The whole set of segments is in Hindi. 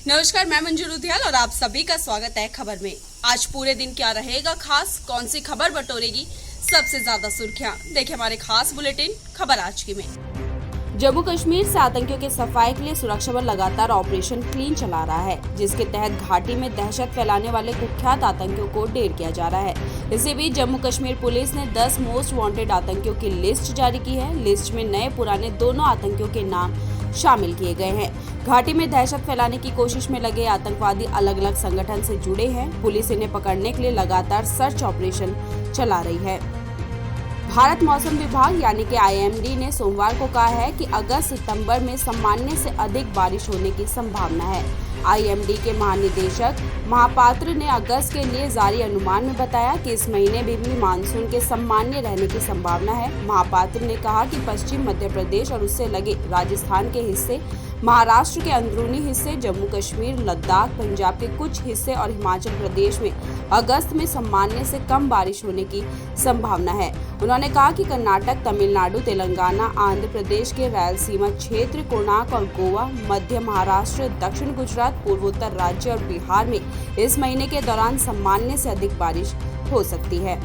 नमस्कार, मैं मंजू रुधियाल और आप सभी का स्वागत है खबर में। आज पूरे दिन क्या रहेगा खास, कौन सी खबर बटोरेगी सबसे ज्यादा सुर्खियां, देखिए हमारे खास बुलेटिन खबर आज की में। जम्मू कश्मीर से आतंकियों के सफाई के लिए सुरक्षा बल लगातार ऑपरेशन क्लीन चला रहा है, जिसके तहत घाटी में दहशत फैलाने वाले कुख्यात आतंकियों को ढेर किया जा रहा है। इसी बीच जम्मू कश्मीर पुलिस ने 10 मोस्ट वांटेड आतंकियों की लिस्ट जारी की है। लिस्ट में नए पुराने दोनों आतंकियों के नाम शामिल किए गए हैं। घाटी में दहशत फैलाने की कोशिश में लगे आतंकवादी अलग अलग संगठन से जुड़े हैं। पुलिस इन्हें पकड़ने के लिए लगातार सर्च ऑपरेशन चला रही है। भारत मौसम विभाग यानी कि IMD ने सोमवार को कहा है कि अगस्त-सितंबर में सामान्य से अधिक बारिश होने की संभावना है। IMD के महानिदेशक महापात्र ने अगस्त के लिए जारी अनुमान में बताया कि इस महीने भी मानसून के सामान्य रहने की संभावना है। महापात्र ने कहा कि पश्चिम मध्य प्रदेश और उससे लगे राजस्थान के हिस्से, महाराष्ट्र के अंदरूनी हिस्से, जम्मू कश्मीर, लद्दाख, पंजाब के कुछ हिस्से और हिमाचल प्रदेश में अगस्त में सामान्य से कम बारिश होने की संभावना है। उन्होंने कहा कि कर्नाटक, तमिलनाडु, तेलंगाना, आंध्र प्रदेश के रायलसीमा क्षेत्र, कोणार्क और गोवा, मध्य महाराष्ट्र, दक्षिण गुजरात, पूर्वोत्तर राज्य और बिहार में इस महीने के दौरान सामान्य से अधिक बारिश हो सकती है।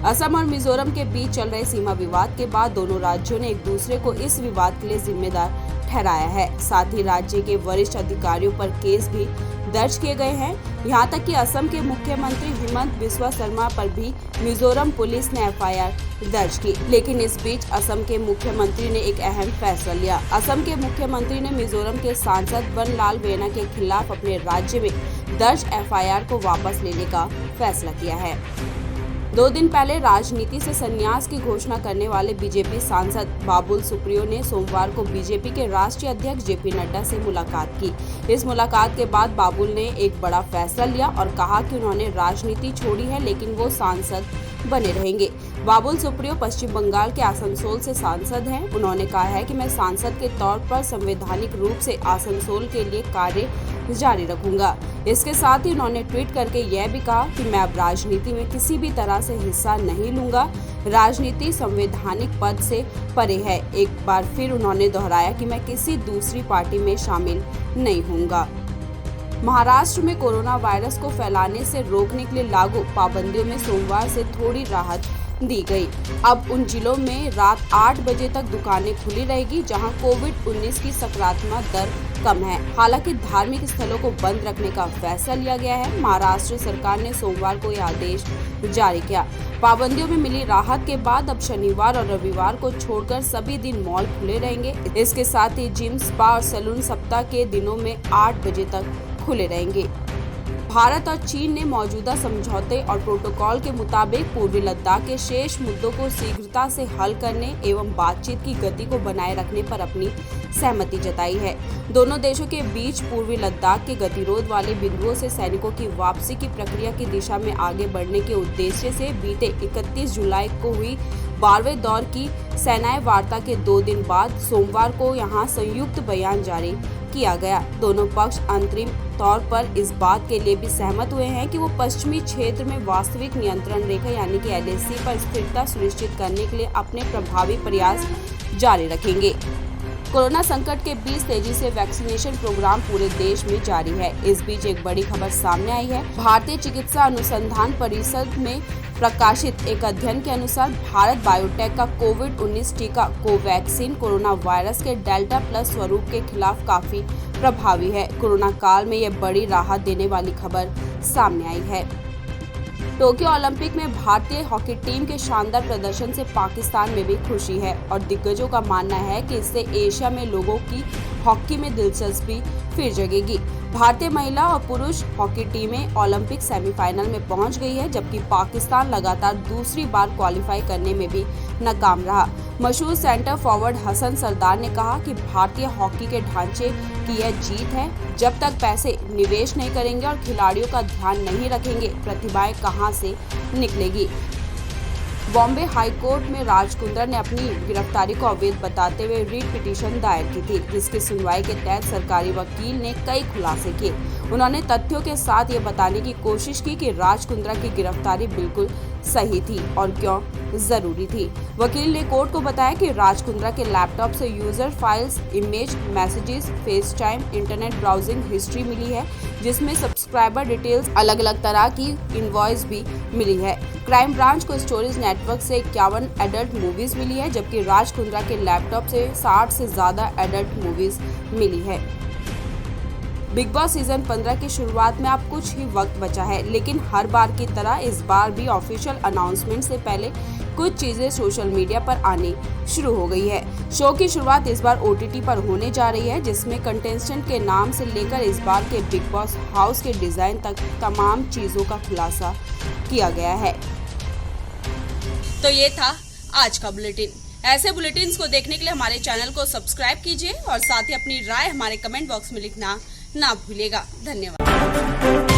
असम और मिजोरम के बीच चल रहे सीमा विवाद के बाद दोनों राज्यों ने एक दूसरे को इस विवाद के लिए जिम्मेदार ठहराया है। साथ ही राज्य के वरिष्ठ अधिकारियों पर केस भी दर्ज किए गए हैं। यहां तक कि असम के मुख्यमंत्री हिमंत बिस्वा शर्मा पर भी मिजोरम पुलिस ने FIR दर्ज की। लेकिन इस बीच असम के मुख्यमंत्री ने एक अहम फैसला लिया। असम के मुख्यमंत्री ने मिजोरम के सांसद बनलाल वेना के खिलाफ अपने राज्य में दर्ज FIR को वापस लेने का फैसला किया है। 2 दिन पहले राजनीति से संन्यास की घोषणा करने वाले बीजेपी सांसद बाबुल सुप्रियो ने सोमवार को बीजेपी के राष्ट्रीय अध्यक्ष JP नड्डा से मुलाकात की। इस मुलाकात के बाद बाबुल ने एक बड़ा फैसला लिया और कहा कि उन्होंने राजनीति छोड़ी है, लेकिन वो सांसद बने रहेंगे। बाबुल सुप्रियो पश्चिम बंगाल के आसनसोल से सांसद हैं। उन्होंने कहा है कि मैं सांसद के तौर पर संवैधानिक रूप से आसनसोल के लिए कार्य जारी रखूंगा। इसके साथ ही उन्होंने ट्वीट करके यह भी कहा कि मैं अब राजनीति में किसी भी तरह से हिस्सा नहीं लूंगा। राजनीति संवैधानिक पद से परे है। एक बार फिर उन्होंने दोहराया कि मैं किसी दूसरी पार्टी में शामिल नहीं होऊंगा। महाराष्ट्र में कोरोना वायरस को फैलाने से रोकने के लिए लागू पाबंदियों में सोमवार से थोड़ी राहत दी गई। अब उन जिलों में रात 8 बजे तक दुकानें खुली रहेगी जहां कोविड-19 की सकारात्मक दर कम है। हालांकि धार्मिक स्थलों को बंद रखने का फैसला लिया गया है। महाराष्ट्र सरकार ने सोमवार को यह आदेश जारी किया। पाबंदियों में मिली राहत के बाद अब शनिवार और रविवार को छोड़कर सभी दिन मॉल खुले रहेंगे। इसके साथ ही जिम, स्पा और सैलून सप्ताह के दिनों में 8 बजे तक खुले रहेंगे। भारत और चीन ने मौजूदा समझौते और प्रोटोकॉल के मुताबिक पूर्वी लद्दाख के शेष मुद्दों को शीघ्रता से हल करने एवं बातचीत की गति को बनाए रखने पर अपनी सहमति जताई है। दोनों देशों के बीच पूर्वी लद्दाख के गतिरोध वाले बिंदुओं से सैनिकों की वापसी की प्रक्रिया की दिशा में आगे बढ़ने के उद्देश्य से बीते 31 जुलाई को हुई 12वें दौर की सेनाएं वार्ता के 2 दिन बाद सोमवार को यहां संयुक्त बयान जारी किया गया। दोनों पक्ष अंतरिम तौर पर इस बात के लिए भी सहमत हुए हैं कि वो पश्चिमी क्षेत्र में वास्तविक नियंत्रण रेखा यानी कि LAC पर स्थिरता सुनिश्चित करने के लिए अपने प्रभावी प्रयास जारी रखेंगे। कोरोना संकट के बीच तेजी से वैक्सीनेशन प्रोग्राम पूरे देश में जारी है। इस बीच एक बड़ी खबर सामने आई है। भारतीय चिकित्सा अनुसंधान परिषद में प्रकाशित एक अध्ययन के अनुसार भारत बायोटेक का कोविड-19 टीका कोवैक्सीन कोरोना वायरस के डेल्टा प्लस स्वरूप के खिलाफ काफी प्रभावी है। कोरोना काल में यह बड़ी राहत देने वाली खबर सामने आई है। टोक्यो ओलंपिक में भारतीय हॉकी टीम के शानदार प्रदर्शन से पाकिस्तान में भी खुशी है और दिग्गजों का मानना है कि इससे एशिया में लोगों की हॉकी में दिलचस्पी फिर जगेगी। भारतीय महिला और पुरुष हॉकी टीमें ओलंपिक सेमीफाइनल में पहुंच गई है, जबकि पाकिस्तान लगातार दूसरी बार क्वालिफाई करने में भी नाकाम रहा। मशहूर सेंटर फॉरवर्ड हसन सरदार ने कहा कि भारतीय हॉकी के ढांचे की यह जीत है। जब तक पैसे निवेश नहीं करेंगे और खिलाड़ियों का ध्यान नहीं रखेंगे, प्रतिभाएं कहां से निकलेगी। बॉम्बे हाई कोर्ट में राज कुंद्रा ने अपनी गिरफ्तारी को अवैध बताते हुए रिट पिटीशन दायर की थी, जिसकी सुनवाई के तहत सरकारी वकील ने कई खुलासे किए। उन्होंने तथ्यों के साथ ये बताने की कोशिश की कि राज कुंद्रा की गिरफ्तारी बिल्कुल सही थी और क्यों जरूरी थी। वकील ने कोर्ट को बताया कि राज कुंद्रा के लैपटॉप से user files, image, messages, FaceTime, internet browsing history मिली है, जिसमें सब्सक्राइबर डिटेल्स, अलग अलग तरह की इनवॉइस भी मिली है। क्राइम ब्रांच को स्टोरेज नेटवर्क से 51 एडल्ट मूवीज मिली है, जबकि राज कुंद्रा के लैपटॉप से 60 से ज्यादा एडल्ट मूवीज मिली है। बिग बॉस सीजन 15 की शुरुआत में अब कुछ ही वक्त बचा है, लेकिन हर बार की तरह इस बार भी ऑफिशियल अनाउंसमेंट से पहले कुछ चीजें सोशल मीडिया पर आनी शुरू हो गई है। शो की शुरुआत इस बार OTT पर होने जा रही है, जिसमें कंटेस्टेंट के नाम से लेकर इस बार के बिग बॉस हाउस के डिजाइन तक तमाम चीजों का खुलासा किया गया है। तो ये था आज का बुलेटिन। ऐसे बुलेटिन्स को देखने के लिए हमारे चैनल को सब्सक्राइब कीजिए और साथ ही अपनी राय हमारे कमेंट बॉक्स में लिखना ना भूलिएगा। धन्यवाद।